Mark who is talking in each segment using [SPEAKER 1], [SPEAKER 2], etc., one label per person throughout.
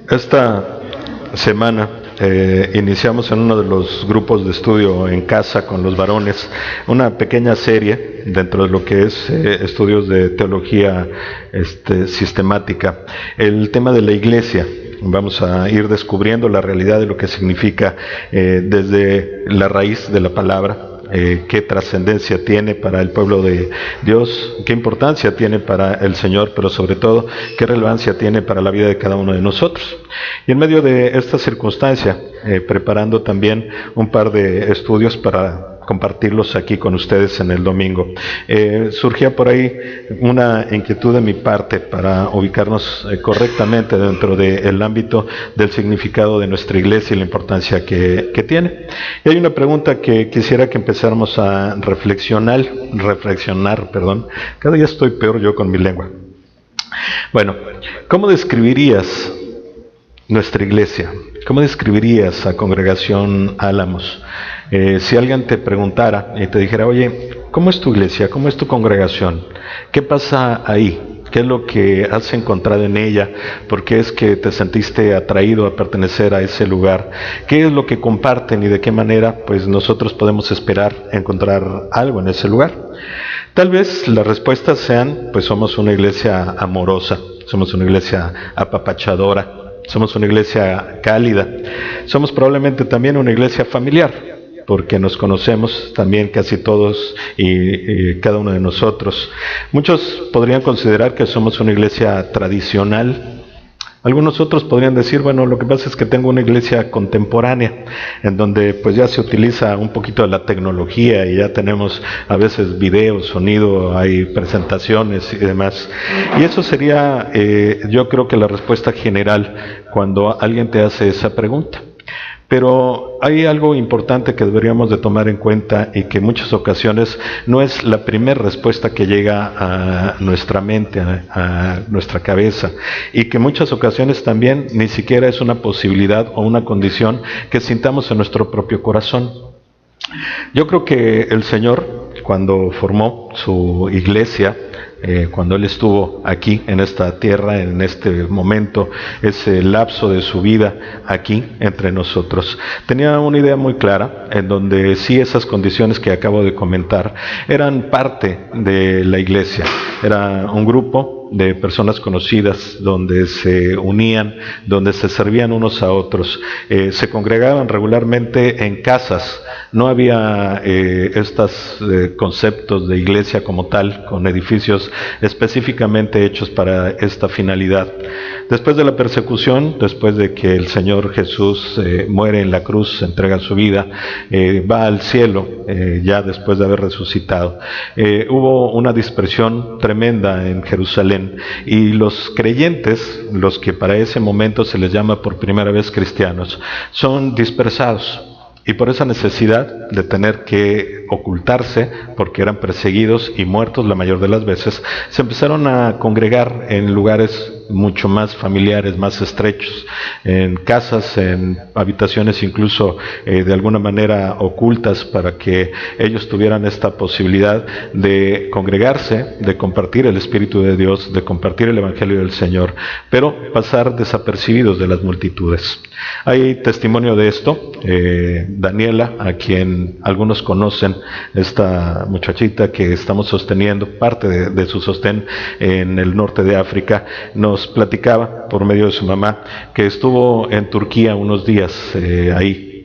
[SPEAKER 1] Esta semana iniciamos en uno de los grupos de estudio en casa con los varones una pequeña serie dentro de lo que es estudios de teología sistemática, el tema de la iglesia. Vamos a ir descubriendo la realidad de lo que significa desde la raíz de la palabra, qué trascendencia tiene para el pueblo de Dios, qué importancia tiene para el Señor, pero sobre todo qué relevancia tiene para la vida de cada uno de nosotros. Y en medio de esta circunstancia, preparando también un par de estudios para compartirlos aquí con ustedes en el domingo, surgía por ahí una inquietud de mi parte para ubicarnos correctamente dentro del ámbito del significado de nuestra iglesia y la importancia que tiene. Y hay una pregunta que quisiera que empezáramos a reflexionar, cada día estoy peor yo con mi lengua. Bueno, ¿cómo describirías nuestra iglesia? ¿Cómo describirías a Congregación Álamos? Si alguien te preguntara y te dijera, oye, ¿cómo es tu iglesia? ¿Cómo es tu congregación? ¿Qué pasa ahí? ¿Qué es lo que has encontrado en ella? ¿Por qué es que te sentiste atraído a pertenecer a ese lugar? ¿Qué es lo que comparten y de qué manera pues nosotros podemos esperar encontrar algo en ese lugar? Tal vez las respuestas sean, pues somos una iglesia amorosa, somos una iglesia apapachadora, somos una iglesia cálida, somos probablemente también una iglesia familiar, porque nos conocemos también casi todos y cada uno de nosotros. Muchos podrían considerar que somos una iglesia tradicional. Algunos otros podrían decir, bueno, lo que pasa es que tengo una iglesia contemporánea, en donde pues ya se utiliza un poquito de la tecnología y ya tenemos a veces video, sonido, hay presentaciones y demás. Y eso sería, yo creo que la respuesta general cuando alguien te hace esa pregunta. Pero hay algo importante que deberíamos de tomar en cuenta y que en muchas ocasiones no es la primera respuesta que llega a nuestra mente, a nuestra cabeza, y que en muchas ocasiones también ni siquiera es una posibilidad o una condición que sintamos en nuestro propio corazón. Yo creo que el Señor, cuando formó su iglesia, cuando Él estuvo aquí en esta tierra, en este momento, ese lapso de su vida aquí entre nosotros, tenía una idea muy clara en donde sí esas condiciones que acabo de comentar eran parte de la iglesia. Era un grupo de personas conocidas donde se unían, donde se servían unos a otros, se congregaban regularmente en casas. No había estos conceptos de iglesia como tal, con edificios específicamente hechos para esta finalidad. Después de la persecución, después de que el Señor Jesús muere en la cruz, entrega su vida, va al cielo, ya después de haber resucitado, hubo una dispersión tremenda en Jerusalén, y los creyentes, los que para ese momento se les llama por primera vez cristianos, son dispersados. Y por esa necesidad de tener que ocultarse, porque eran perseguidos y muertos la mayor de las veces, se empezaron a congregar en lugares mucho más familiares, más estrechos, en casas, en habitaciones incluso de alguna manera ocultas, para que ellos tuvieran esta posibilidad de congregarse, de compartir el Espíritu de Dios, de compartir el Evangelio del Señor, pero pasar desapercibidos de las multitudes. Hay testimonio de esto. Daniela, a quien algunos conocen, esta muchachita que estamos sosteniendo, parte de su sostén en el norte de África, nos platicaba por medio de su mamá que estuvo en Turquía unos días ahí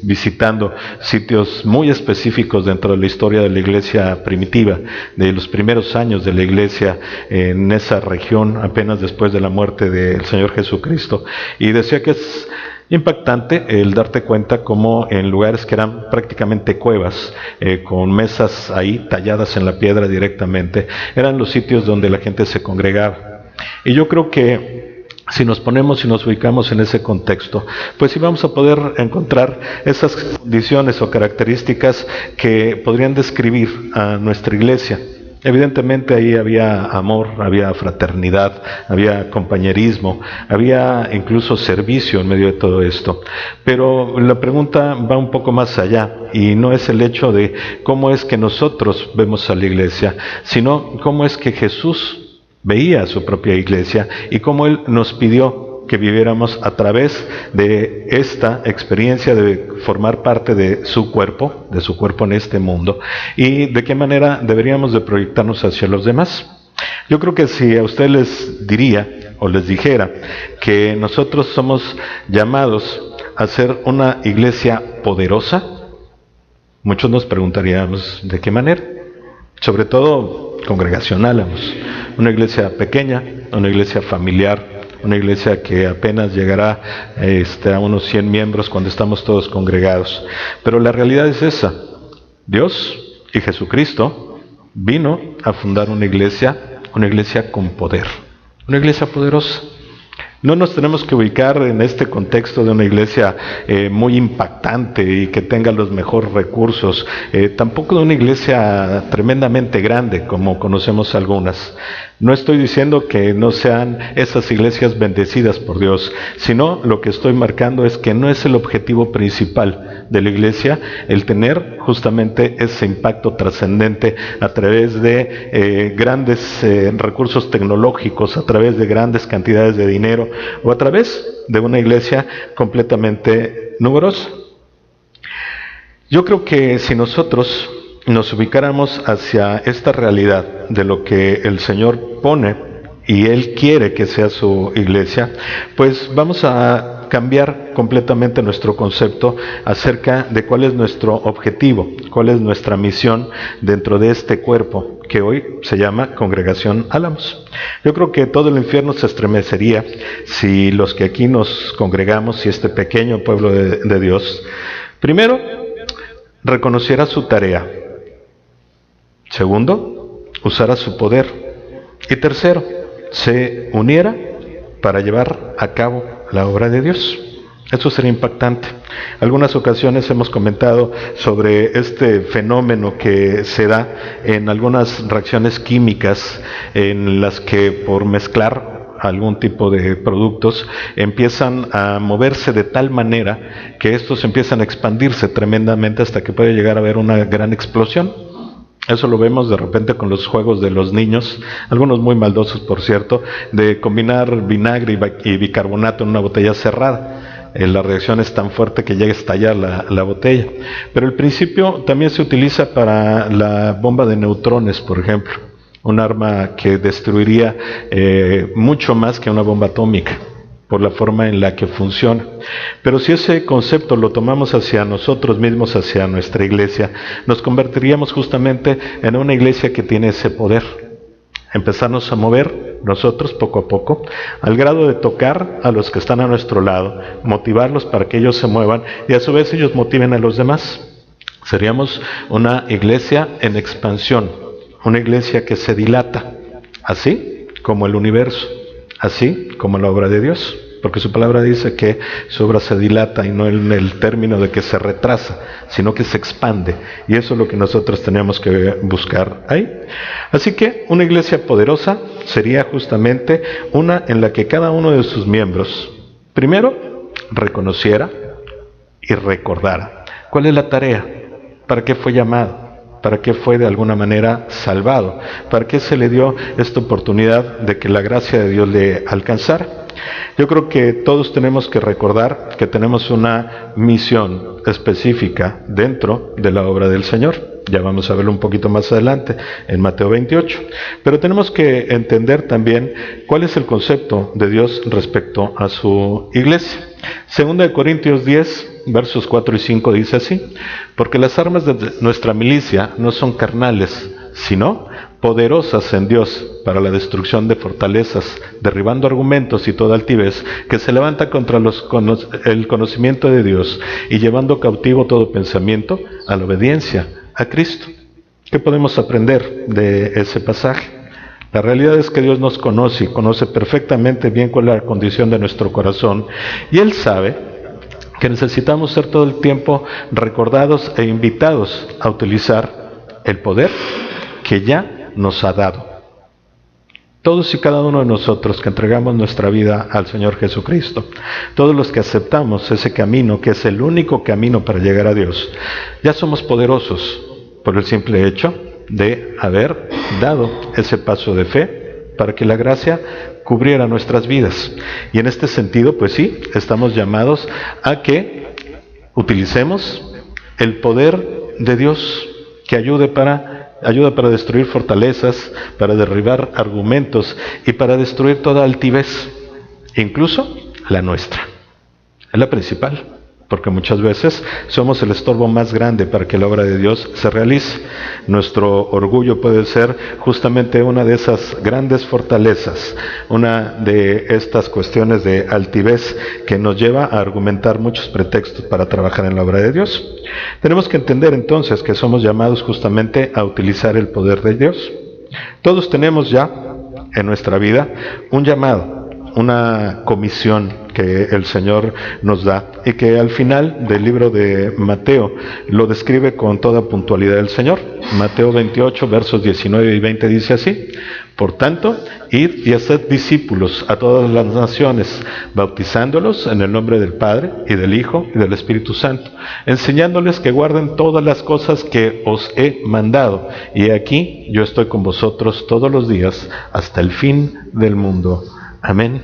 [SPEAKER 1] visitando sitios muy específicos dentro de la historia de la iglesia primitiva, de los primeros años de la iglesia en esa región, apenas después de la muerte del Señor Jesucristo, y decía que es impactante el darte cuenta cómo en lugares que eran prácticamente cuevas, con mesas ahí talladas en la piedra directamente, eran los sitios donde la gente se congregaba. Y yo creo que si nos ponemos y nos ubicamos en ese contexto, pues sí vamos a poder encontrar esas condiciones o características que podrían describir a nuestra iglesia. Evidentemente ahí había amor, había fraternidad, había compañerismo, había incluso servicio en medio de todo esto. Pero la pregunta va un poco más allá y no es el hecho de cómo es que nosotros vemos a la iglesia, sino cómo es que Jesús veía a su propia iglesia y cómo Él nos pidió que viviéramos a través de esta experiencia de formar parte de su cuerpo en este mundo, y de qué manera deberíamos de proyectarnos hacia los demás. Yo creo que si a usted les diría o les dijera que nosotros somos llamados a ser una iglesia poderosa, muchos nos preguntaríamos ¿de qué manera? Sobre todo congregacional, una iglesia pequeña, una iglesia familiar, una iglesia que apenas llegará a unos 100 miembros cuando estamos todos congregados. Pero la realidad es esa. Dios y Jesucristo vino a fundar una iglesia con poder, una iglesia poderosa. No nos tenemos que ubicar en este contexto de una iglesia muy impactante y que tenga los mejores recursos, tampoco de una iglesia tremendamente grande como conocemos algunas. No estoy diciendo que no sean esas iglesias bendecidas por Dios, sino lo que estoy marcando es que no es el objetivo principal de la iglesia el tener justamente ese impacto trascendente a través de grandes recursos tecnológicos, a través de grandes cantidades de dinero o a través de una iglesia completamente numerosa. Yo creo que si nosotros nos ubicáramos hacia esta realidad de lo que el Señor pone y Él quiere que sea su iglesia, pues vamos a cambiar completamente nuestro concepto acerca de cuál es nuestro objetivo, cuál es nuestra misión dentro de este cuerpo que hoy se llama Congregación Álamos. Yo creo que todo el infierno se estremecería si los que aquí nos congregamos, si este pequeño pueblo de Dios, primero, reconociera su tarea. Segundo, usara su poder. Y tercero, se uniera para llevar a cabo la obra de Dios. Eso sería impactante. Algunas ocasiones hemos comentado sobre este fenómeno que se da en algunas reacciones químicas en las que por mezclar algún tipo de productos empiezan a moverse de tal manera que estos empiezan a expandirse tremendamente hasta que puede llegar a haber una gran explosión. Eso lo vemos de repente con los juegos de los niños, algunos muy maldosos por cierto, de combinar vinagre y bicarbonato en una botella cerrada. La reacción es tan fuerte que llega a estallar la botella. Pero el principio también se utiliza para la bomba de neutrones, por ejemplo, un arma que destruiría mucho más que una bomba atómica, por la forma en la que funciona. Pero si ese concepto lo tomamos hacia nosotros mismos, hacia nuestra iglesia, nos convertiríamos justamente en una iglesia que tiene ese poder. Empezarnos a mover nosotros poco a poco, al grado de tocar a los que están a nuestro lado, motivarlos para que ellos se muevan y a su vez ellos motiven a los demás. Seríamos una iglesia en expansión, una iglesia que se dilata, así como el universo, así como la obra de Dios, porque su palabra dice que su obra se dilata y no en el término de que se retrasa, sino que se expande, y eso es lo que nosotros tenemos que buscar ahí. Así que una iglesia poderosa sería justamente una en la que cada uno de sus miembros, primero, reconociera y recordara cuál es la tarea, para qué fue llamado, para qué fue de alguna manera salvado, para qué se le dio esta oportunidad de que la gracia de Dios le alcanzara. Yo creo que todos tenemos que recordar que tenemos una misión específica dentro de la obra del Señor. Ya vamos a verlo un poquito más adelante en Mateo 28. Pero tenemos que entender también cuál es el concepto de Dios respecto a su iglesia. Segunda de Corintios 10, versos 4 y 5 dice así: porque las armas de nuestra milicia no son carnales, sino poderosas en Dios para la destrucción de fortalezas, derribando argumentos y toda altivez que se levanta contra el conocimiento de Dios y llevando cautivo todo pensamiento a la obediencia a Cristo. ¿Qué podemos aprender de ese pasaje? La realidad es que Dios nos conoce y conoce perfectamente bien cuál es la condición de nuestro corazón, y Él sabe que necesitamos ser todo el tiempo recordados e invitados a utilizar el poder que ya nos ha dado. Todos y cada uno de nosotros que entregamos nuestra vida al Señor Jesucristo, todos los que aceptamos ese camino, que es el único camino para llegar a Dios, ya somos poderosos por el simple hecho de haber dado ese paso de fe para que la gracia cubriera nuestras vidas. Y en este sentido, pues sí, estamos llamados a que utilicemos el poder de Dios que ayuda para destruir fortalezas, para derribar argumentos y para destruir toda altivez, incluso la nuestra. Es la principal, porque muchas veces somos el estorbo más grande para que la obra de Dios se realice. Nuestro orgullo puede ser justamente una de esas grandes fortalezas, una de estas cuestiones de altivez que nos lleva a argumentar muchos pretextos para trabajar en la obra de Dios. Tenemos que entender entonces que somos llamados justamente a utilizar el poder de Dios. Todos tenemos ya en nuestra vida un llamado, una comisión que el Señor nos da y que al final del libro de Mateo lo describe con toda puntualidad el Señor. Mateo 28 versos 19 y 20 dice así: por tanto, id y haced discípulos a todas las naciones, bautizándolos en el nombre del Padre y del Hijo y del Espíritu Santo, enseñándoles que guarden todas las cosas que os he mandado, y aquí yo estoy con vosotros todos los días hasta el fin del mundo. Amén.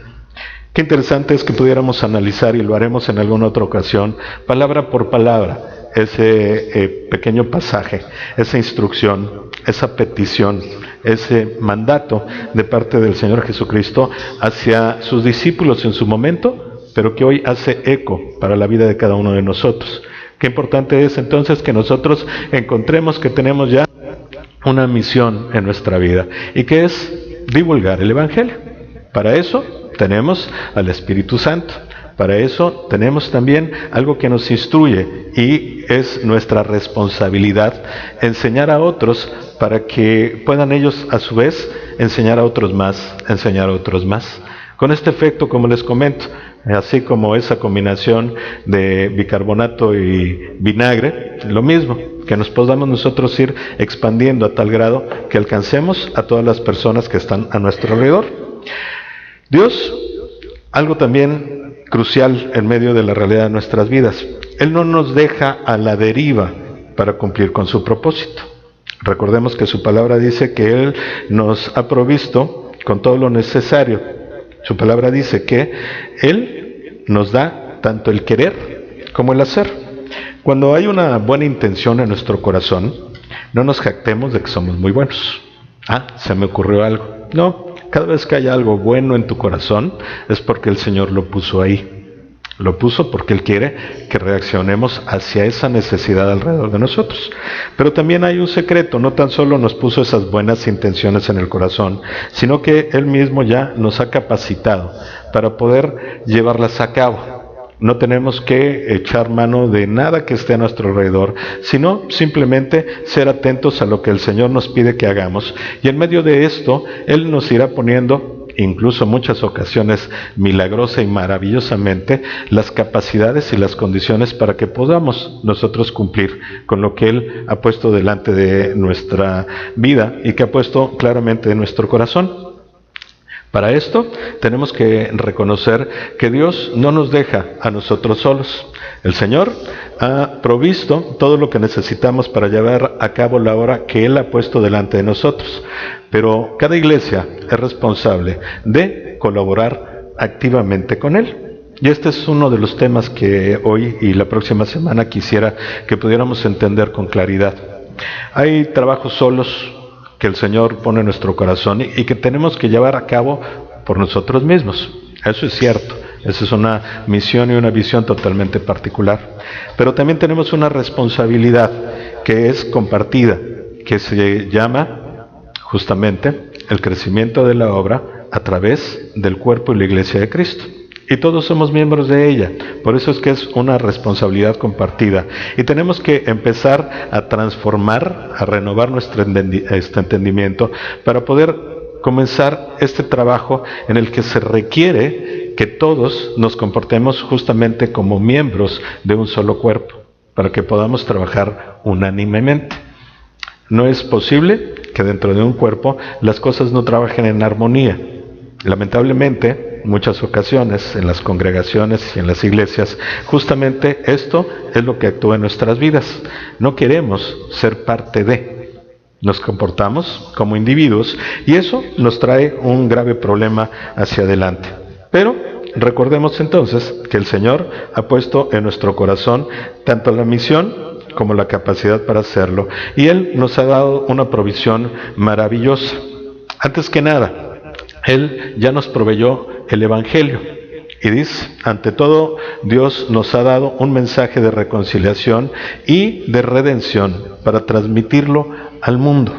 [SPEAKER 1] Qué interesante es que pudiéramos analizar, y lo haremos en alguna otra ocasión, palabra por palabra, ese pequeño pasaje, esa instrucción, esa petición, ese mandato de parte del Señor Jesucristo hacia sus discípulos en su momento, pero que hoy hace eco para la vida de cada uno de nosotros. Qué importante es entonces que nosotros encontremos que tenemos ya una misión en nuestra vida, y que es divulgar el Evangelio. Para eso tenemos al Espíritu Santo. Para eso tenemos también algo que nos instruye, y es nuestra responsabilidad enseñar a otros para que puedan ellos a su vez enseñar a otros más, enseñar a otros más. Con este efecto, como les comento, así como esa combinación de bicarbonato y vinagre, lo mismo, que nos podamos nosotros ir expandiendo a tal grado que alcancemos a todas las personas que están a nuestro alrededor. Dios, algo también crucial en medio de la realidad de nuestras vidas, Él no nos deja a la deriva para cumplir con su propósito. Recordemos que su palabra dice que Él nos ha provisto con todo lo necesario. Su palabra dice que Él nos da tanto el querer como el hacer. Cuando hay una buena intención en nuestro corazón, no nos jactemos de que somos muy buenos. Se me ocurrió algo. No, cada vez que haya algo bueno en tu corazón es porque el Señor lo puso ahí. Lo puso porque Él quiere que reaccionemos hacia esa necesidad alrededor de nosotros. Pero también hay un secreto: no tan solo nos puso esas buenas intenciones en el corazón, sino que Él mismo ya nos ha capacitado para poder llevarlas a cabo. No tenemos que echar mano de nada que esté a nuestro alrededor, sino simplemente ser atentos a lo que el Señor nos pide que hagamos. Y en medio de esto, Él nos irá poniendo, incluso en muchas ocasiones milagrosa y maravillosamente, las capacidades y las condiciones para que podamos nosotros cumplir con lo que Él ha puesto delante de nuestra vida y que ha puesto claramente en nuestro corazón. Para esto tenemos que reconocer que Dios no nos deja a nosotros solos. El Señor ha provisto todo lo que necesitamos para llevar a cabo la obra que Él ha puesto delante de nosotros. Pero cada iglesia es responsable de colaborar activamente con Él. Y este es uno de los temas que hoy y la próxima semana quisiera que pudiéramos entender con claridad. Hay trabajos solos que el Señor pone en nuestro corazón y que tenemos que llevar a cabo por nosotros mismos. Eso es cierto. Esa es una misión y una visión totalmente particular. Pero también tenemos una responsabilidad que es compartida, que se llama justamente el crecimiento de la obra a través del cuerpo y la iglesia de Cristo. Y todos somos miembros de ella. Por eso es que es una responsabilidad compartida. Y tenemos que empezar a transformar, a renovar nuestro entendimiento para poder comenzar este trabajo en el que se requiere que todos nos comportemos justamente como miembros de un solo cuerpo, para que podamos trabajar unánimemente. No es posible que dentro de un cuerpo las cosas no trabajen en armonía. Lamentablemente, en muchas ocasiones, en las congregaciones y en las iglesias, justamente esto es lo que actúa en nuestras vidas. No queremos ser parte de. Nos comportamos como individuos y eso nos trae un grave problema hacia adelante. Pero recordemos entonces que el Señor ha puesto en nuestro corazón tanto la misión como la capacidad para hacerlo. Y Él nos ha dado una provisión maravillosa. Antes que nada, Él ya nos proveyó el Evangelio. Y dice, ante todo, Dios nos ha dado un mensaje de reconciliación y de redención para transmitirlo al mundo.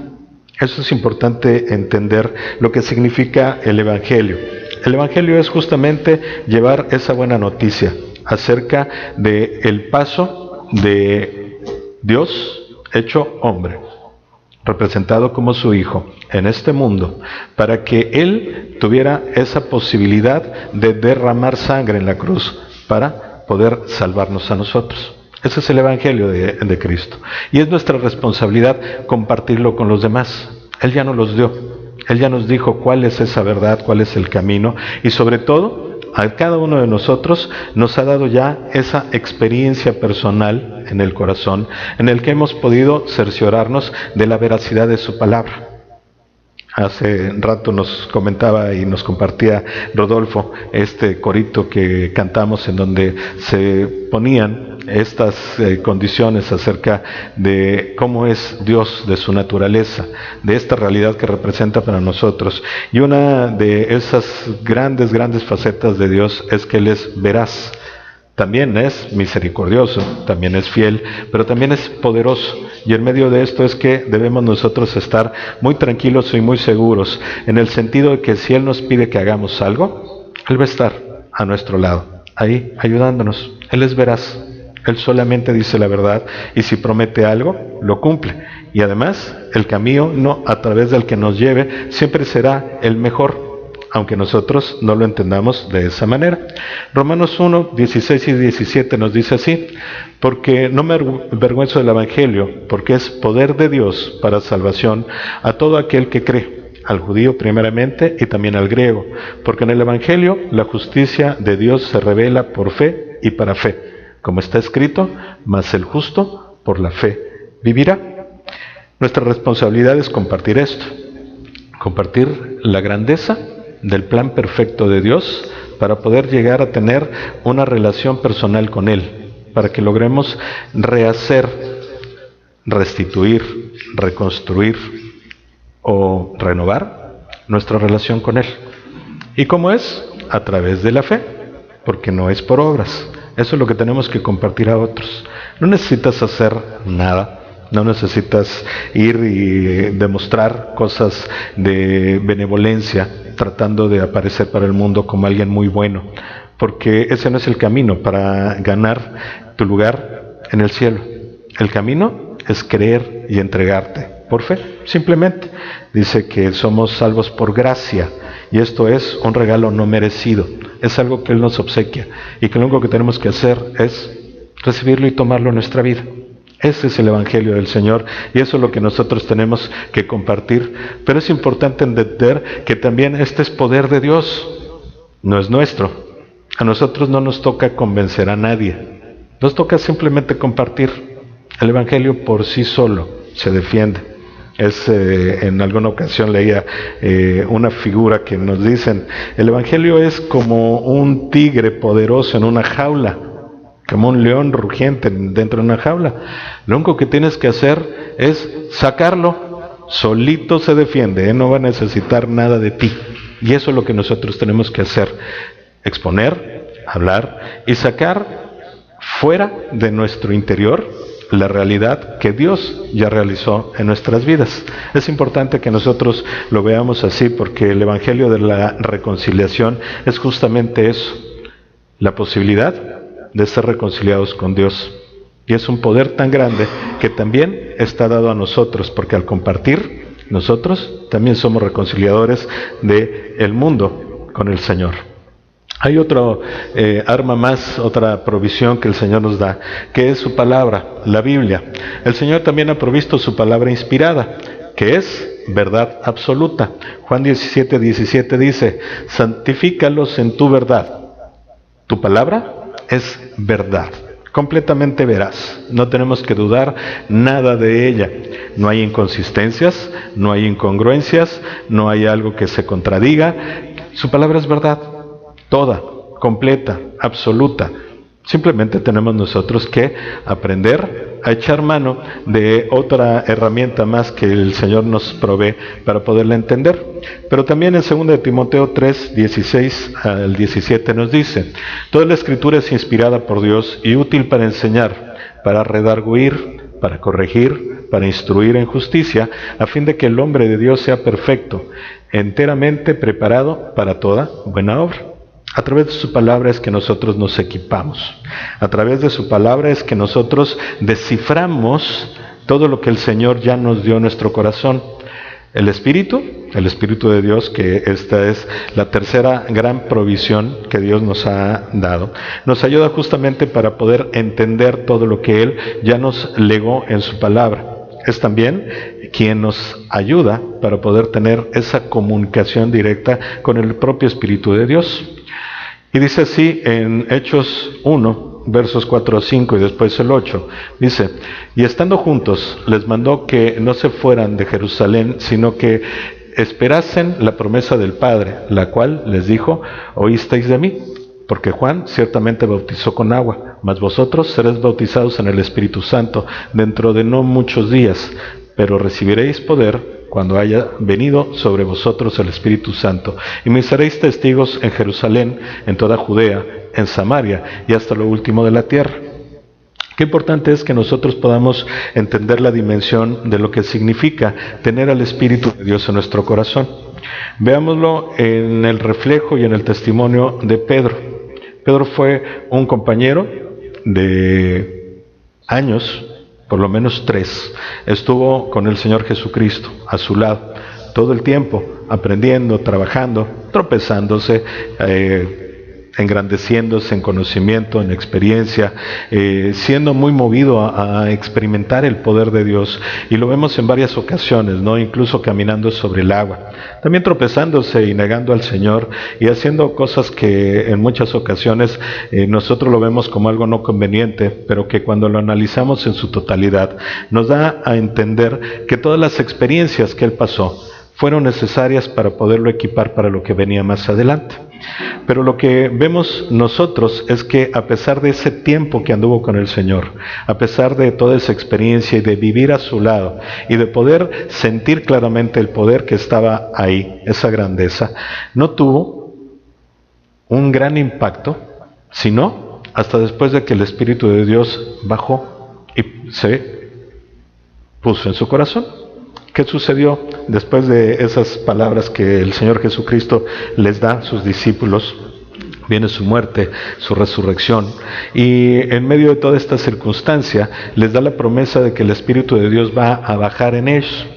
[SPEAKER 1] Eso es importante entender lo que significa el Evangelio. El Evangelio es justamente llevar esa buena noticia acerca del paso de Dios hecho hombre, representado como su Hijo en este mundo, para que Él tuviera esa posibilidad de derramar sangre en la cruz para poder salvarnos a nosotros. Ese es el Evangelio de Cristo. Y es nuestra responsabilidad compartirlo con los demás. Él ya nos los dio. Él ya nos dijo cuál es esa verdad, cuál es el camino. Y sobre todo, a cada uno de nosotros nos ha dado ya esa experiencia personal en el corazón, en el que hemos podido cerciorarnos de la veracidad de su palabra. Hace rato nos comentaba y nos compartía Rodolfo este corito que cantamos en donde se ponían estas condiciones acerca de cómo es Dios, de su naturaleza, de esta realidad que representa para nosotros. Y una de esas grandes facetas de Dios es que Él es veraz. También es misericordioso, también es fiel, pero también es poderoso. Y en medio de esto es que debemos nosotros estar muy tranquilos y muy seguros, en el sentido de que si Él nos pide que hagamos algo, Él va a estar a nuestro lado, ahí, ayudándonos. Él es veraz, Él solamente dice la verdad, y si promete algo, lo cumple. Y además, el camino a través del que nos lleve siempre será el mejor, aunque nosotros no lo entendamos de esa manera. Romanos 1, 16 y 17 nos dice así: porque no me avergüenzo del Evangelio, porque es poder de Dios para salvación a todo aquel que cree, al judío primeramente y también al griego, porque en el Evangelio la justicia de Dios se revela por fe y para fe, como está escrito, mas el justo por la fe vivirá. Nuestra responsabilidad es compartir esto, compartir la grandeza del plan perfecto de Dios para poder llegar a tener una relación personal con Él, para que logremos rehacer, restituir, reconstruir o renovar nuestra relación con Él. ¿Y cómo es? A través de la fe, porque no es por obras. Eso es lo que tenemos que compartir a otros. No necesitas hacer nada. No necesitas ir y demostrar cosas de benevolencia tratando de aparecer para el mundo como alguien muy bueno, porque ese no es el camino para ganar tu lugar en el cielo. El camino es creer y entregarte por fe, simplemente. Dice que somos salvos por gracia, y esto es un regalo no merecido, es algo que Él nos obsequia, y que lo único que tenemos que hacer es recibirlo y tomarlo en nuestra vida. Ese es el Evangelio del Señor, y eso es lo que nosotros tenemos que compartir. Pero es importante entender que también este es poder de Dios, no es nuestro. A nosotros no nos toca convencer a nadie, nos toca simplemente compartir. El Evangelio por sí solo se defiende. En alguna ocasión leía una figura que nos dicen, el Evangelio es como un tigre poderoso en una jaula, como un león rugiente dentro de una jaula. Lo único que tienes que hacer es sacarlo, solito se defiende, no va a necesitar nada de ti. Y eso es lo que nosotros tenemos que hacer, exponer, hablar y sacar fuera de nuestro interior la realidad que Dios ya realizó en nuestras vidas. Es importante que nosotros lo veamos así, porque el Evangelio de la reconciliación es justamente eso, la posibilidad de ser reconciliados con Dios. Y es un poder tan grande que también está dado a nosotros, porque al compartir, nosotros también somos reconciliadores del mundo con el Señor. Hay otro arma más, otra provisión que el Señor nos da, que es su palabra, la Biblia. El Señor también ha provisto su palabra inspirada, que es verdad absoluta. Juan 17:17 dice: santifícalos en tu verdad. Tu palabra es verdad, completamente veraz. No tenemos que dudar nada de ella. No hay inconsistencias, no hay incongruencias, no hay algo que se contradiga. Su palabra es verdad, toda, completa, absoluta. Simplemente tenemos nosotros que aprender a echar mano de otra herramienta más que el Señor nos provee para poderla entender. Pero también en 2 de Timoteo 3, 16 al 17 nos dice: toda la Escritura es inspirada por Dios y útil para enseñar, para redarguir, para corregir, para instruir en justicia, a fin de que el hombre de Dios sea perfecto, enteramente preparado para toda buena obra. A través de su palabra es que nosotros nos equipamos. A través de su palabra es que nosotros desciframos todo lo que el Señor ya nos dio en nuestro corazón. El Espíritu de Dios, que esta es la tercera gran provisión que Dios nos ha dado, nos ayuda justamente para poder entender todo lo que Él ya nos legó en su palabra. Es también quien nos ayuda para poder tener esa comunicación directa con el propio Espíritu de Dios. Y dice así en Hechos 1, versos 4 a 5 y después el 8, dice: y estando juntos les mandó que no se fueran de Jerusalén, sino que esperasen la promesa del Padre, la cual les dijo: oísteis de mí, porque Juan ciertamente bautizó con agua, mas vosotros seréis bautizados en el Espíritu Santo dentro de no muchos días, pero recibiréis poder cuando haya venido sobre vosotros el Espíritu Santo, y me seréis testigos en Jerusalén, en toda Judea, en Samaria y hasta lo último de la tierra. Qué importante es que nosotros podamos entender la dimensión de lo que significa tener al Espíritu de Dios en nuestro corazón. Veámoslo en el reflejo y en el testimonio de Pedro. Pedro fue un compañero de años, por lo menos 3, estuvo con el Señor Jesucristo a su lado, todo el tiempo, aprendiendo, trabajando, tropezándose, engrandeciéndose en conocimiento, en experiencia, siendo muy movido a experimentar el poder de Dios. Y lo vemos en varias ocasiones, ¿no? Incluso caminando sobre el agua, también tropezándose y negando al Señor y haciendo cosas que en muchas ocasiones nosotros lo vemos como algo no conveniente, pero que cuando lo analizamos en su totalidad nos da a entender que todas las experiencias que él pasó fueron necesarias para poderlo equipar para lo que venía más adelante. Pero lo que vemos nosotros es que a pesar de ese tiempo que anduvo con el Señor, a pesar de toda esa experiencia y de vivir a su lado y de poder sentir claramente el poder que estaba ahí, esa grandeza, no tuvo un gran impacto, sino hasta después de que el Espíritu de Dios bajó y se puso en su corazón. ¿Qué sucedió después de esas palabras que el Señor Jesucristo les da a sus discípulos? Viene su muerte, su resurrección, y en medio de toda esta circunstancia les da la promesa de que el Espíritu de Dios va a bajar en ellos.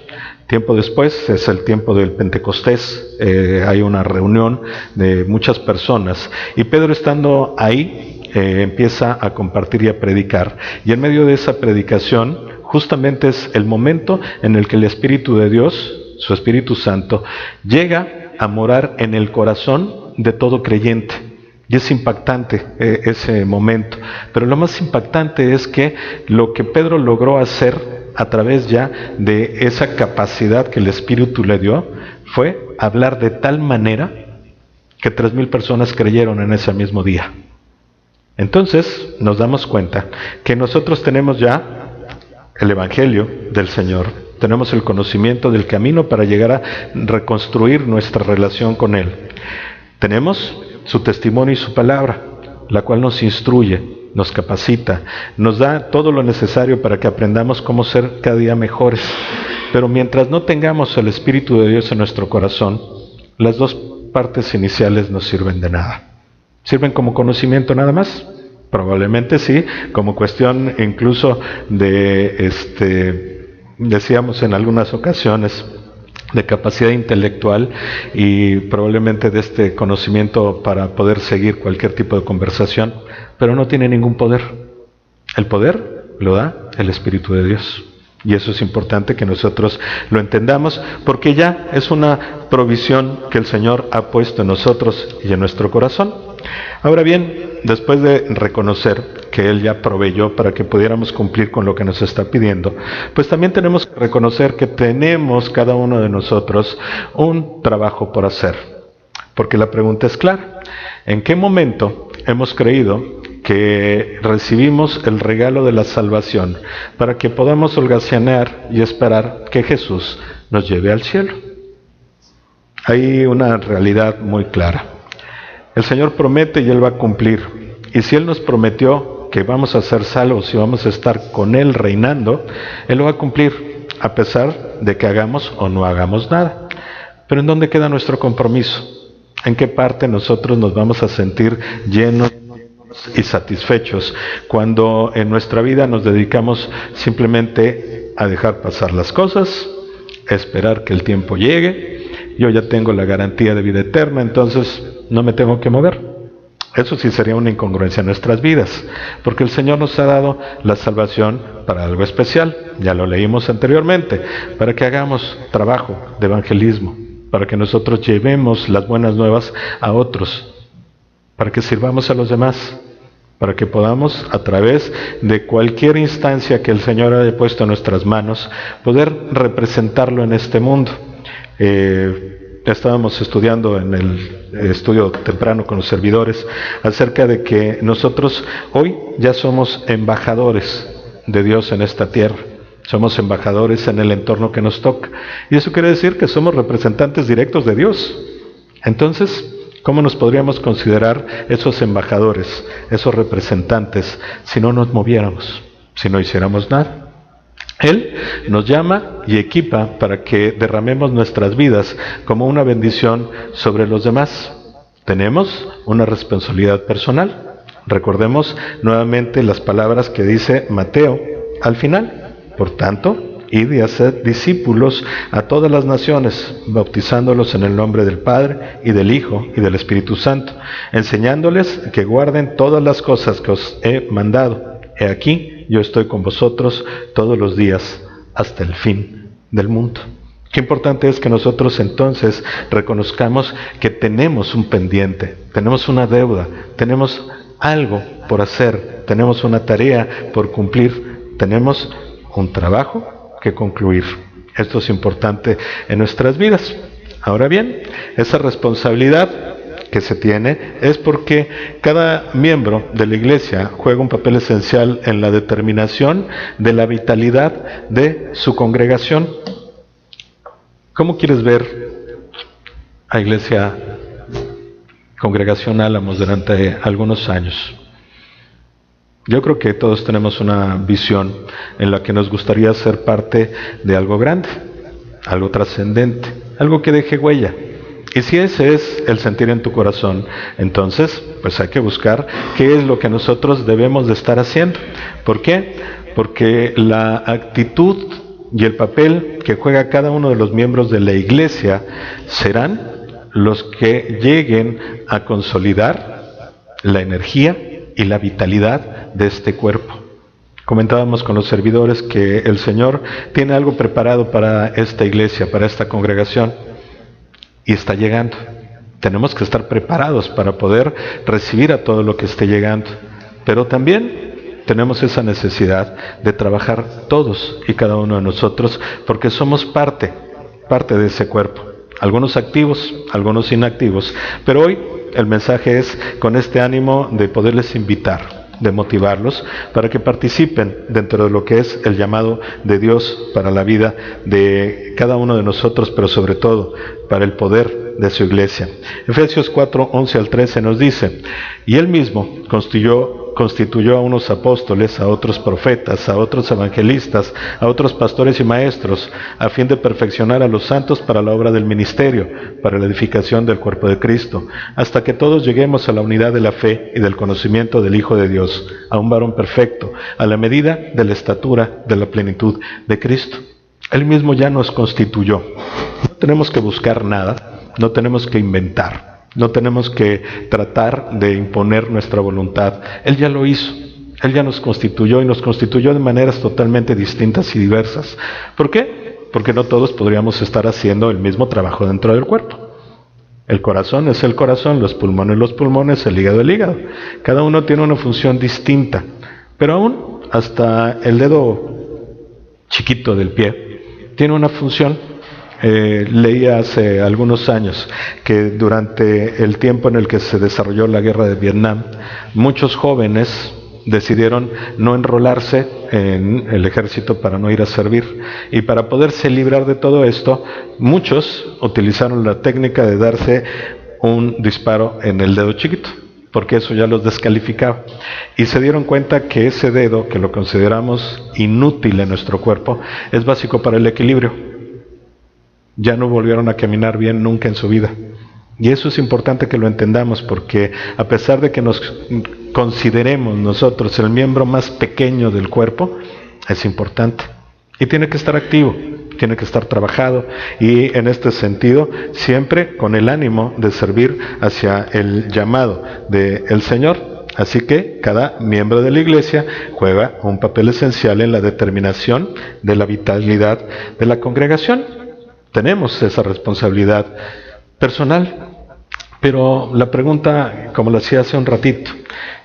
[SPEAKER 1] Tiempo después, es el tiempo del Pentecostés, hay una reunión de muchas personas, y Pedro, estando ahí, empieza a compartir y a predicar, y en medio de esa predicación justamente es el momento en el que el Espíritu de Dios, su Espíritu Santo, llega a morar en el corazón de todo creyente. Y es impactante ese momento. Pero lo más impactante es que lo que Pedro logró hacer a través ya de esa capacidad que el Espíritu le dio fue hablar de tal manera que 3,000 personas creyeron en ese mismo día. Entonces nos damos cuenta que nosotros tenemos ya el Evangelio del Señor, tenemos el conocimiento del camino para llegar a reconstruir nuestra relación con Él. Tenemos su testimonio y su palabra, la cual nos instruye, nos capacita, nos da todo lo necesario para que aprendamos cómo ser cada día mejores. Pero mientras no tengamos el Espíritu de Dios en nuestro corazón, las dos partes iniciales no sirven de nada. ¿Sirven como conocimiento nada más? Probablemente sí, como cuestión incluso de, decíamos en algunas ocasiones, de capacidad intelectual y probablemente de este conocimiento para poder seguir cualquier tipo de conversación, pero no tiene ningún poder. El poder lo da el Espíritu de Dios. Y eso es importante que nosotros lo entendamos, porque ya es una provisión que el Señor ha puesto en nosotros y en nuestro corazón. Ahora bien, después de reconocer que Él ya proveyó para que pudiéramos cumplir con lo que nos está pidiendo, pues también tenemos que reconocer que tenemos cada uno de nosotros un trabajo por hacer. Porque la pregunta es clara: ¿en qué momento hemos creído que recibimos el regalo de la salvación para que podamos holgazanear y esperar que Jesús nos lleve al cielo? Hay una realidad muy clara. El Señor promete y Él va a cumplir. Y si Él nos prometió que vamos a ser salvos y vamos a estar con Él reinando, Él lo va a cumplir, a pesar de que hagamos o no hagamos nada. Pero ¿en dónde queda nuestro compromiso? ¿En qué parte nosotros nos vamos a sentir llenos y satisfechos cuando en nuestra vida nos dedicamos simplemente a dejar pasar las cosas, a esperar que el tiempo llegue? Yo ya tengo la garantía de vida eterna, entonces no me tengo que mover. Eso sí sería una incongruencia en nuestras vidas, porque el Señor nos ha dado la salvación para algo especial, ya lo leímos anteriormente, para que hagamos trabajo de evangelismo, para que nosotros llevemos las buenas nuevas a otros, para que sirvamos a los demás, para que podamos, a través de cualquier instancia que el Señor haya puesto en nuestras manos, poder representarlo en este mundo. Estábamos estudiando en el estudio temprano con los servidores acerca de que nosotros hoy ya somos embajadores de Dios en esta tierra. Somos embajadores en el entorno que nos toca. Y eso quiere decir que somos representantes directos de Dios. Entonces, ¿cómo nos podríamos considerar esos embajadores, esos representantes, si no nos moviéramos, si no hiciéramos nada? Él nos llama y equipa para que derramemos nuestras vidas como una bendición sobre los demás. Tenemos una responsabilidad personal. Recordemos nuevamente las palabras que dice Mateo al final. Por tanto, id y haced discípulos a todas las naciones, bautizándolos en el nombre del Padre, y del Hijo, y del Espíritu Santo, enseñándoles que guarden todas las cosas que os he mandado. He aquí, yo estoy con vosotros todos los días hasta el fin del mundo. Qué importante es que nosotros entonces reconozcamos que tenemos un pendiente, tenemos una deuda, tenemos algo por hacer, tenemos una tarea por cumplir, tenemos un trabajo que concluir. Esto es importante en nuestras vidas. Ahora bien, esa responsabilidad que se tiene es porque cada miembro de la iglesia juega un papel esencial en la determinación de la vitalidad de su congregación. ¿Cómo quieres ver a Iglesia Congregación Álamos durante algunos años? Yo creo que todos tenemos una visión en la que nos gustaría ser parte de algo grande, algo trascendente, algo que deje huella. Y si ese es el sentir en tu corazón, entonces pues hay que buscar qué es lo que nosotros debemos de estar haciendo. ¿Por qué? Porque la actitud y el papel que juega cada uno de los miembros de la iglesia serán los que lleguen a consolidar la energía y la vitalidad de este cuerpo. Comentábamos con los servidores que el Señor tiene algo preparado para esta iglesia, para esta congregación, y está llegando. Tenemos que estar preparados para poder recibir a todo lo que esté llegando, pero también tenemos esa necesidad de trabajar todos y cada uno de nosotros, porque somos parte de ese cuerpo, algunos activos, algunos inactivos, pero hoy el mensaje es con este ánimo de poderles invitar, de motivarlos para que participen dentro de lo que es el llamado de Dios para la vida de cada uno de nosotros, pero sobre todo para el poder de su iglesia. Efesios 4, 11 al 13 nos dice: y Él mismo constituyó a unos apóstoles, a otros profetas, a otros evangelistas, a otros pastores y maestros, a fin de perfeccionar a los santos para la obra del ministerio, para la edificación del cuerpo de Cristo, hasta que todos lleguemos a la unidad de la fe y del conocimiento del Hijo de Dios, a un varón perfecto, a la medida de la estatura de la plenitud de Cristo. Él mismo ya nos constituyó. No tenemos que buscar nada, no tenemos que inventar, no tenemos que tratar de imponer nuestra voluntad. Él ya lo hizo. Él ya nos constituyó y nos constituyó de maneras totalmente distintas y diversas. ¿Por qué? Porque no todos podríamos estar haciendo el mismo trabajo dentro del cuerpo. El corazón es el corazón, los pulmones, el hígado. Cada uno tiene una función distinta. Pero aún hasta el dedo chiquito del pie tiene una función. Leí hace algunos años que durante el tiempo en el que se desarrolló la guerra de Vietnam, muchos jóvenes decidieron no enrolarse en el ejército para no ir a servir, y para poderse librar de todo esto, muchos utilizaron la técnica de darse un disparo en el dedo chiquito, porque eso ya los descalificaba, y se dieron cuenta que ese dedo, que lo consideramos inútil en nuestro cuerpo, es básico para el equilibrio. Ya no volvieron a caminar bien nunca en su vida. Y eso es importante que lo entendamos, porque a pesar de que nos consideremos nosotros el miembro más pequeño del cuerpo, es importante. Y tiene que estar activo, tiene que estar trabajado, y en este sentido, siempre con el ánimo de servir hacia el llamado del Señor. Así que cada miembro de la iglesia juega un papel esencial en la determinación de la vitalidad de la congregación. Tenemos esa responsabilidad personal. Pero la pregunta, como lo hacía hace un ratito,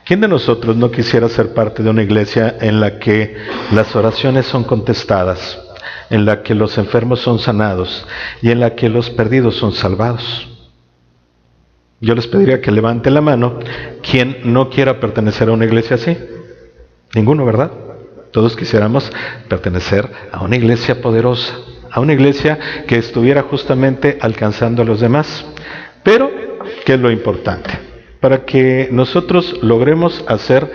[SPEAKER 1] ¿quién de nosotros no quisiera ser parte de una iglesia en la que las oraciones son contestadas, en la que los enfermos son sanados y en la que los perdidos son salvados? Yo les pediría que levante la mano quien no quiera pertenecer a una iglesia así. Ninguno, ¿verdad? Todos quisiéramos pertenecer a una iglesia poderosa, a una iglesia que estuviera justamente alcanzando a los demás. Pero ¿qué es lo importante? Para que nosotros logremos hacer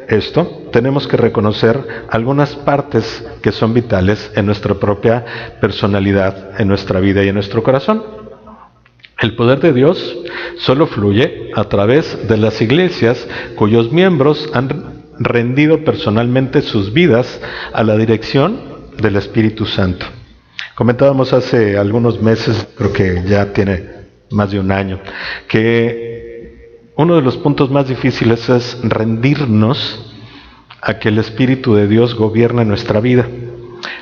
[SPEAKER 1] esto, tenemos que reconocer algunas partes que son vitales en nuestra propia personalidad, en nuestra vida y en nuestro corazón. El poder de Dios solo fluye a través de las iglesias cuyos miembros han rendido personalmente sus vidas a la dirección del Espíritu Santo. Comentábamos hace algunos meses, creo que ya tiene más de un año, que uno de los puntos más difíciles es rendirnos a que el Espíritu de Dios gobierne nuestra vida.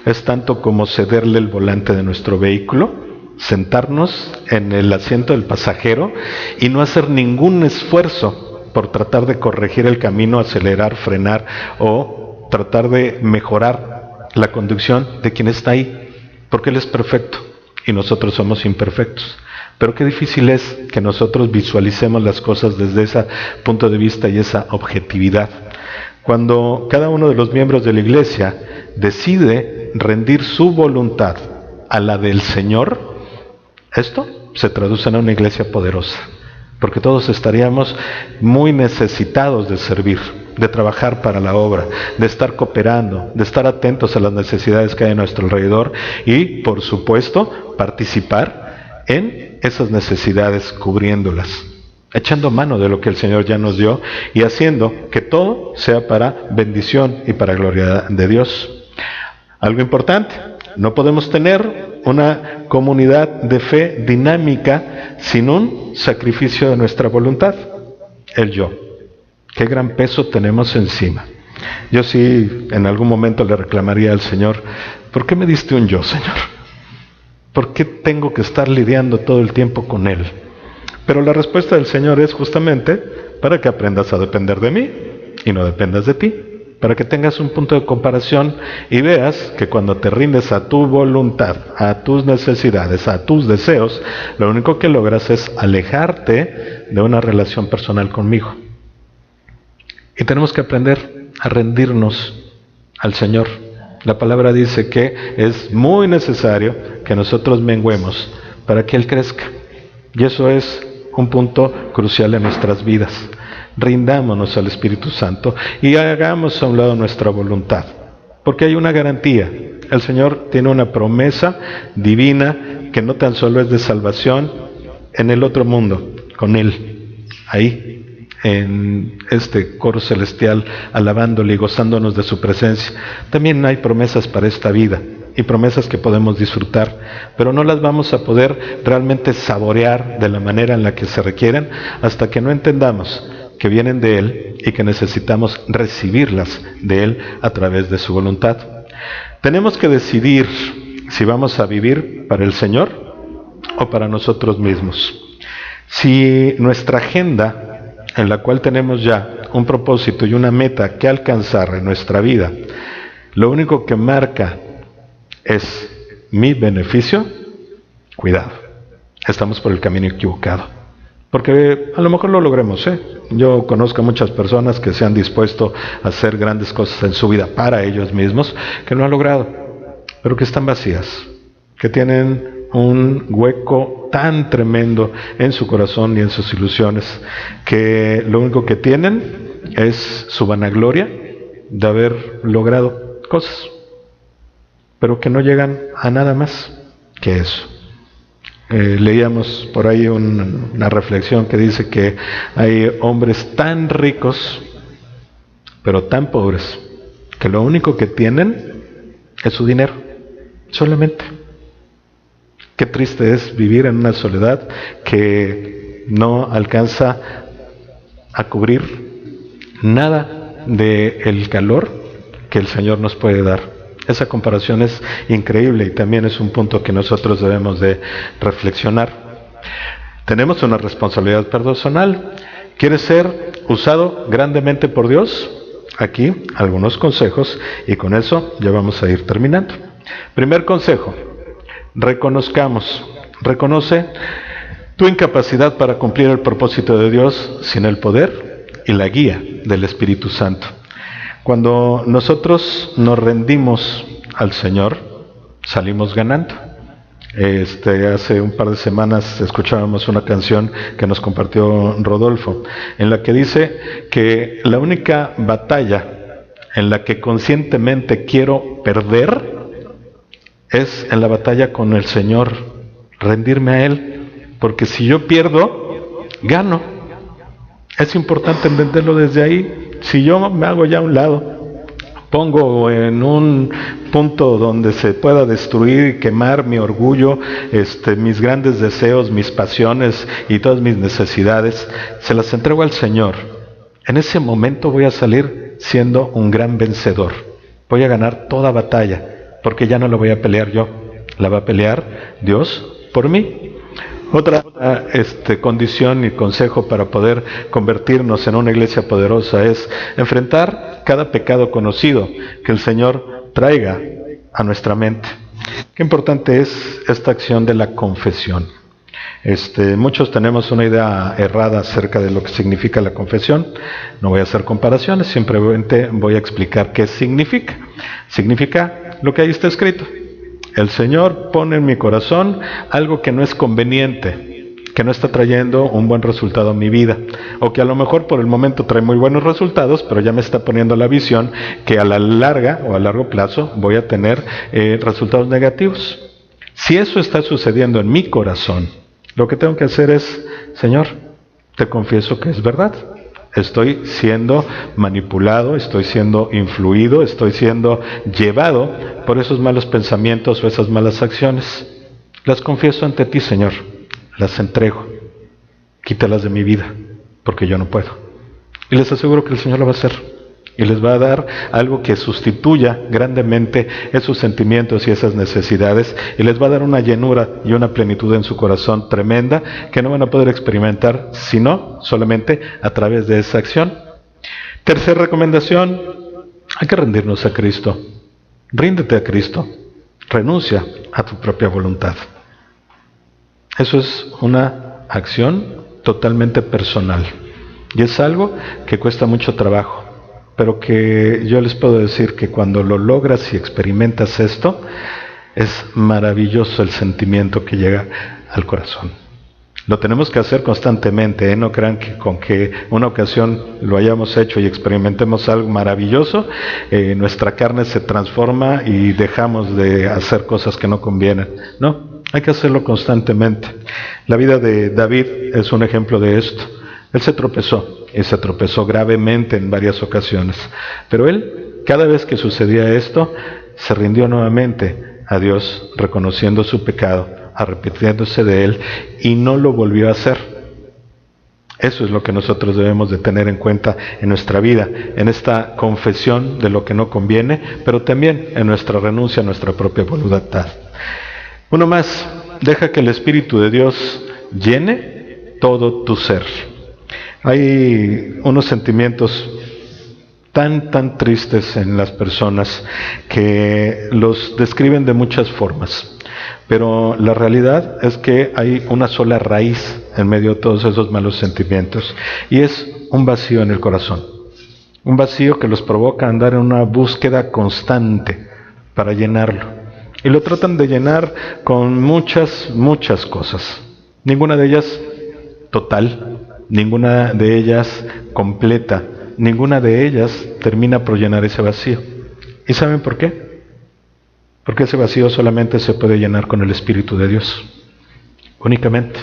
[SPEAKER 1] Es tanto como cederle el volante de nuestro vehículo, sentarnos en el asiento del pasajero y no hacer ningún esfuerzo por tratar de corregir el camino, acelerar, frenar o tratar de mejorar la conducción de quien está ahí, porque Él es perfecto y nosotros somos imperfectos. Pero qué difícil es que nosotros visualicemos las cosas desde ese punto de vista y esa objetividad. Cuando cada uno de los miembros de la iglesia decide rendir su voluntad a la del Señor, esto se traduce en una iglesia poderosa, porque todos estaríamos muy necesitados de servir, de trabajar para la obra, de estar cooperando, de estar atentos a las necesidades que hay a nuestro alrededor y, por supuesto, participar en esas necesidades, cubriéndolas, echando mano de lo que el Señor ya nos dio y haciendo que todo sea para bendición y para gloria de Dios. Algo importante, no podemos tener una comunidad de fe dinámica sin un sacrificio de nuestra voluntad, el yo. Qué gran peso tenemos encima. Yo sí en algún momento le reclamaría al Señor, ¿por qué me diste un yo, Señor? ¿Por qué tengo que estar lidiando todo el tiempo con Él? Pero la respuesta del Señor es justamente para que aprendas a depender de mí y no dependas de ti, para que tengas un punto de comparación y veas que cuando te rindes a tu voluntad, a tus necesidades, a tus deseos, lo único que logras es alejarte de una relación personal conmigo. Y tenemos que aprender a rendirnos al Señor. La palabra dice que es muy necesario que nosotros menguemos para que Él crezca. Y eso es un punto crucial en nuestras vidas. Rindámonos al Espíritu Santo y hagamos a un lado nuestra voluntad. Porque hay una garantía. El Señor tiene una promesa divina que no tan solo es de salvación en el otro mundo, con Él, ahí, en este coro celestial, alabándole y gozándonos de su presencia. También hay promesas para esta vida, y promesas que podemos disfrutar, pero no las vamos a poder realmente saborear de la manera en la que se requieren hasta que no entendamos que vienen de Él y que necesitamos recibirlas de Él a través de su voluntad. Tenemos que decidir si vamos a vivir para el Señor o para nosotros mismos. Si nuestra agenda, en la cual tenemos ya un propósito y una meta que alcanzar en nuestra vida, lo único que marca es mi beneficio, cuidado, estamos por el camino equivocado. Porque a lo mejor lo logremos, ¿eh? Yo conozco a muchas personas que se han dispuesto a hacer grandes cosas en su vida para ellos mismos, que lo han logrado, pero que están vacías, que tienen un hueco tan tremendo en su corazón y en sus ilusiones, que lo único que tienen es su vanagloria de haber logrado cosas, pero que no llegan a nada más que eso. Leíamos por ahí una reflexión que dice que hay hombres tan ricos, pero tan pobres, que lo único que tienen es su dinero, solamente. Qué triste es vivir en una soledad que no alcanza a cubrir nada del calor que el Señor nos puede dar. Esa comparación es increíble y también es un punto que nosotros debemos de reflexionar. Tenemos una responsabilidad personal. ¿Quieres ser usado grandemente por Dios? Aquí algunos consejos y con eso ya vamos a ir terminando. Primer consejo, reconoce tu incapacidad para cumplir el propósito de Dios sin el poder y la guía del Espíritu Santo. Cuando nosotros nos rendimos al Señor, salimos ganando. Hace un par de semanas escuchábamos una canción que nos compartió Rodolfo, en la que dice que la única batalla en la que conscientemente quiero perder es en la batalla con el Señor, rendirme a Él, porque si yo pierdo, gano. Es importante entenderlo desde ahí. Si yo me hago ya a un lado, pongo en un punto donde se pueda destruir y quemar mi orgullo, mis grandes deseos, mis pasiones y todas mis necesidades, se las entrego al Señor. En ese momento voy a salir siendo un gran vencedor. Voy a ganar toda batalla, porque ya no la voy a pelear yo, la va a pelear Dios por mí. Otra condición y consejo para poder convertirnos en una iglesia poderosa es enfrentar cada pecado conocido que el Señor traiga a nuestra mente. Qué importante es esta acción de la confesión. Muchos tenemos una idea errada acerca de lo que significa la confesión. No voy a hacer comparaciones, simplemente voy a explicar qué significa. Significa lo que ahí está escrito. El Señor pone en mi corazón algo que no es conveniente, que no está trayendo un buen resultado a mi vida, o que a lo mejor por el momento trae muy buenos resultados, pero ya me está poniendo la visión que a la larga o a largo plazo voy a tener resultados negativos. Si eso está sucediendo en mi corazón, lo que tengo que hacer es, Señor, te confieso que es verdad. Estoy siendo manipulado, estoy siendo influido, estoy siendo llevado por esos malos pensamientos o esas malas acciones. Las confieso ante ti, Señor, las entrego, quítalas de mi vida, porque yo no puedo. Y les aseguro que el Señor lo va a hacer, y les va a dar algo que sustituya grandemente esos sentimientos y esas necesidades, y les va a dar una llenura y una plenitud en su corazón tremenda que no van a poder experimentar sino solamente a través de esa acción. Tercera recomendación, hay que rendirnos a Cristo. Ríndete a Cristo, renuncia a tu propia voluntad. Eso es una acción totalmente personal y es algo que cuesta mucho trabajo, pero que yo les puedo decir que cuando lo logras y experimentas esto, es maravilloso el sentimiento que llega al corazón. Lo tenemos que hacer constantemente, no crean que con que una ocasión lo hayamos hecho y experimentemos algo maravilloso, nuestra carne se transforma y dejamos de hacer cosas que no convienen. No, hay que hacerlo constantemente. La vida de David es un ejemplo de esto. Él se tropezó, y se tropezó gravemente en varias ocasiones, pero él, cada vez que sucedía esto, se rindió nuevamente a Dios reconociendo su pecado, arrepintiéndose de él, y no lo volvió a hacer. Eso es lo que nosotros debemos de tener en cuenta en nuestra vida, en esta confesión de lo que no conviene, pero también en nuestra renuncia a nuestra propia voluntad. Uno más, deja que el Espíritu de Dios llene todo tu ser. Hay unos sentimientos tan tristes en las personas que los describen de muchas formas, pero la realidad es que hay una sola raíz en medio de todos esos malos sentimientos, y es un vacío en el corazón, un vacío que los provoca a andar en una búsqueda constante para llenarlo, y lo tratan de llenar con muchas cosas, ninguna de ellas total, ninguna de ellas completa, ninguna de ellas termina por llenar ese vacío. ¿Y saben por qué? Porque ese vacío solamente se puede llenar con el Espíritu de Dios, únicamente.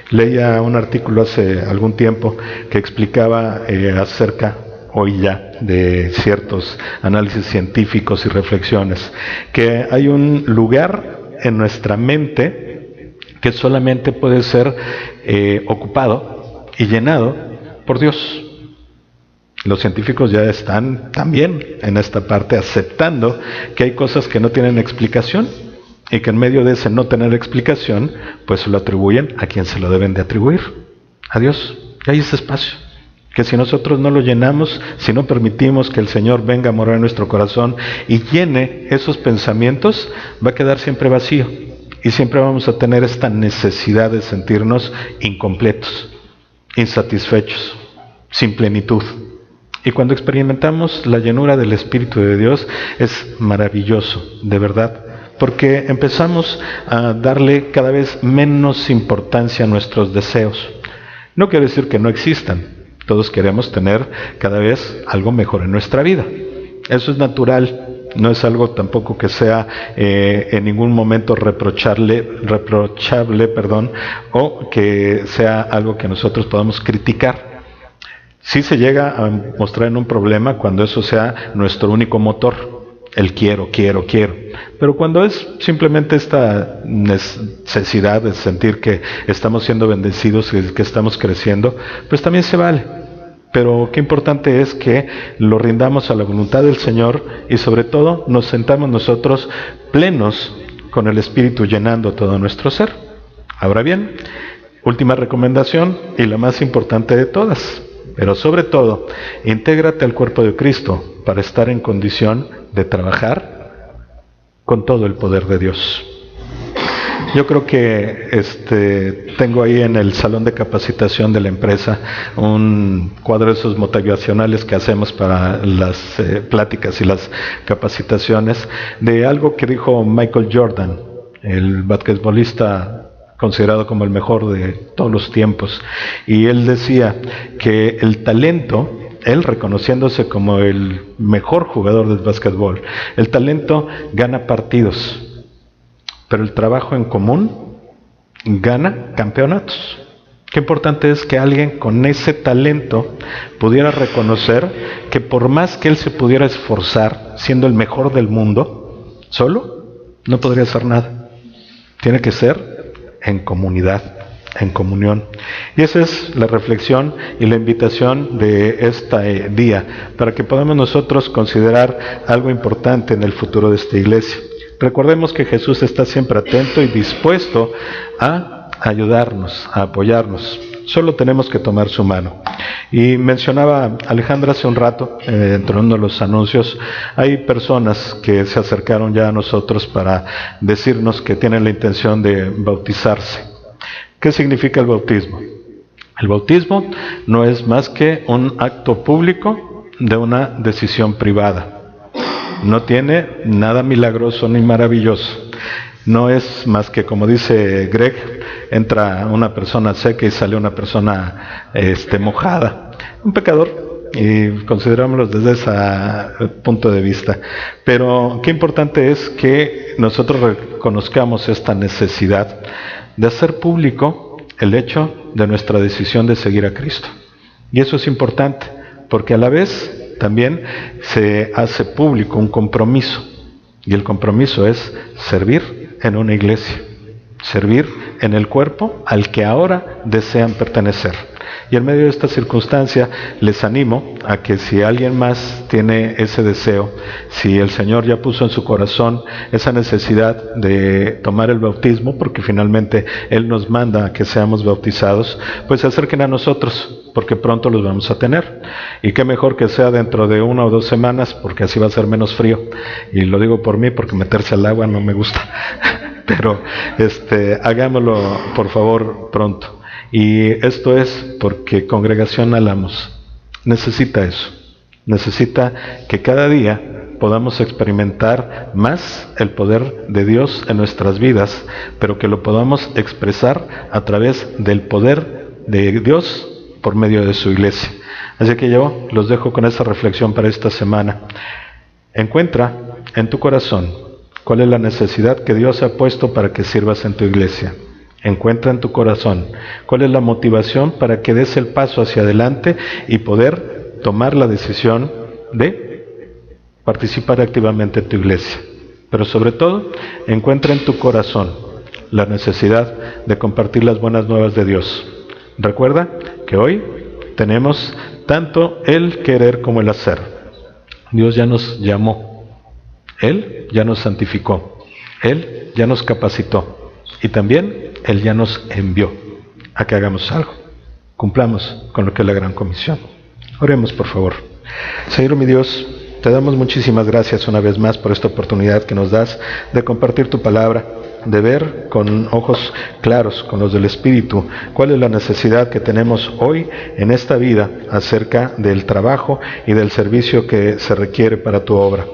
[SPEAKER 1] Leía un artículo hace algún tiempo que explicaba acerca, hoy ya, de ciertos análisis científicos y reflexiones, que hay un lugar en nuestra mente que solamente puede ser ocupado y llenado por Dios. Los científicos ya están también en esta parte aceptando que hay cosas que no tienen explicación y que en medio de ese no tener explicación, pues se lo atribuyen a quien se lo deben de atribuir, a Dios. Y hay ese espacio que si nosotros no lo llenamos, si no permitimos que el Señor venga a morar en nuestro corazón y llene esos pensamientos, va a quedar siempre vacío y siempre vamos a tener esta necesidad de sentirnos incompletos, insatisfechos, sin plenitud. Y cuando experimentamos la llenura del Espíritu de Dios es maravilloso, de verdad, porque empezamos a darle cada vez menos importancia a nuestros deseos. No quiere decir que no existan, todos queremos tener cada vez algo mejor en nuestra vida. Eso es natural, no es algo tampoco que sea en ningún momento reprochable, o que sea algo que nosotros podamos criticar. Sí se llega a mostrar en un problema cuando eso sea nuestro único motor, el quiero. Pero cuando es simplemente esta necesidad de sentir que estamos siendo bendecidos y que estamos creciendo, pues también se vale. Pero qué importante es que lo rindamos a la voluntad del Señor y sobre todo nos sentamos nosotros plenos con el Espíritu llenando todo nuestro ser. Ahora bien, última recomendación y la más importante de todas. Pero sobre todo, intégrate al cuerpo de Cristo para estar en condición de trabajar con todo el poder de Dios. Yo creo que tengo ahí en el salón de capacitación de la empresa un cuadro de esos motivacionales que hacemos para las pláticas y las capacitaciones, de algo que dijo Michael Jordan, el basquetbolista considerado como el mejor de todos los tiempos, y él decía que el talento, él reconociéndose como el mejor jugador del básquetbol, el talento gana partidos, pero el trabajo en común gana campeonatos. Qué importante es que alguien con ese talento pudiera reconocer que por más que él se pudiera esforzar siendo el mejor del mundo, solo no podría hacer nada. Tiene que ser en comunidad, en comunión. Y esa es la reflexión y la invitación de este día, para que podamos nosotros considerar algo importante en el futuro de esta iglesia. Recordemos que Jesús está siempre atento y dispuesto a ayudarnos, a apoyarnos. Solo tenemos que tomar su mano. Y mencionaba Alejandra hace un rato, entre uno de los anuncios, hay personas que se acercaron ya a nosotros para decirnos que tienen la intención de bautizarse. ¿Qué significa el bautismo? El bautismo no es más que un acto público de una decisión privada. No tiene nada milagroso ni maravilloso. No es más que, como dice Greg, entra una persona seca y sale una persona mojada. Un pecador, y considerámoslo desde ese punto de vista. Pero qué importante es que nosotros reconozcamos esta necesidad de hacer público el hecho de nuestra decisión de seguir a Cristo. Y eso es importante, porque a la vez también se hace público un compromiso. Y el compromiso es servir en una iglesia, servir en el cuerpo al que ahora desean pertenecer. Y en medio de esta circunstancia les animo a que si alguien más tiene ese deseo, si el Señor ya puso en su corazón esa necesidad de tomar el bautismo, porque finalmente Él nos manda a que seamos bautizados, pues se acerquen a nosotros, porque pronto los vamos a tener. Y qué mejor que sea dentro de 1 o 2 semanas, porque así va a ser menos frío. Y lo digo por mí, porque meterse al agua no me gusta. Pero hagámoslo por favor pronto. Y esto es porque Congregación Álamos necesita eso, necesita que cada día podamos experimentar más el poder de Dios en nuestras vidas, pero que lo podamos expresar a través del poder de Dios por medio de su iglesia. Así que yo los dejo con esa reflexión para esta semana. Encuentra en tu corazón cuál es la necesidad que Dios ha puesto para que sirvas en tu iglesia. Encuentra en tu corazón cuál es la motivación para que des el paso hacia adelante y poder tomar la decisión de participar activamente en tu iglesia. Pero sobre todo, encuentra en tu corazón la necesidad de compartir las buenas nuevas de Dios. Recuerda que hoy tenemos tanto el querer como el hacer. Dios ya nos llamó, Él ya nos santificó, Él ya nos capacitó. Y también Él ya nos envió a que hagamos algo. Cumplamos con lo que es la gran comisión. Oremos, por favor. Señor mi Dios, te damos muchísimas gracias una vez más por esta oportunidad que nos das de compartir tu palabra, de ver con ojos claros, con los del Espíritu, cuál es la necesidad que tenemos hoy en esta vida acerca del trabajo y del servicio que se requiere para tu obra.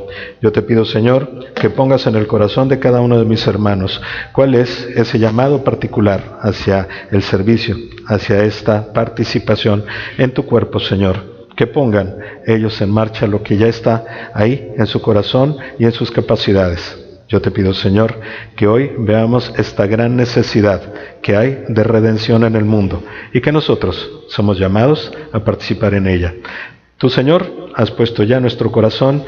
[SPEAKER 1] Yo te pido, Señor, que pongas en el corazón de cada uno de mis hermanos cuál es ese llamado particular hacia el servicio, hacia esta participación en tu cuerpo, Señor. Que pongan ellos en marcha lo que ya está ahí en su corazón y en sus capacidades. Yo te pido, Señor, que hoy veamos esta gran necesidad que hay de redención en el mundo y que nosotros somos llamados a participar en ella. Tú, Señor, has puesto ya en nuestro corazón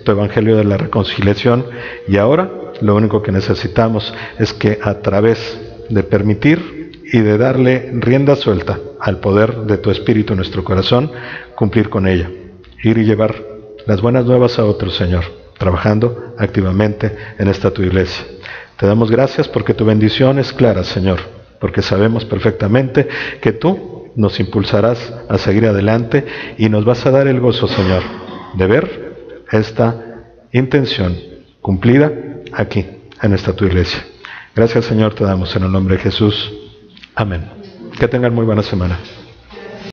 [SPEAKER 1] tu evangelio de la reconciliación y ahora lo único que necesitamos es que a través de permitir y de darle rienda suelta al poder de tu Espíritu en nuestro corazón, cumplir con ella, ir y llevar las buenas nuevas a otros, Señor, trabajando activamente en esta tu iglesia. Te damos gracias porque tu bendición es clara, Señor, porque sabemos perfectamente que tú nos impulsarás a seguir adelante y nos vas a dar el gozo, Señor, de ver esta intención cumplida aquí, en esta tu iglesia. Gracias, Señor, te damos en el nombre de Jesús. Amén. Que tengan muy buena semana.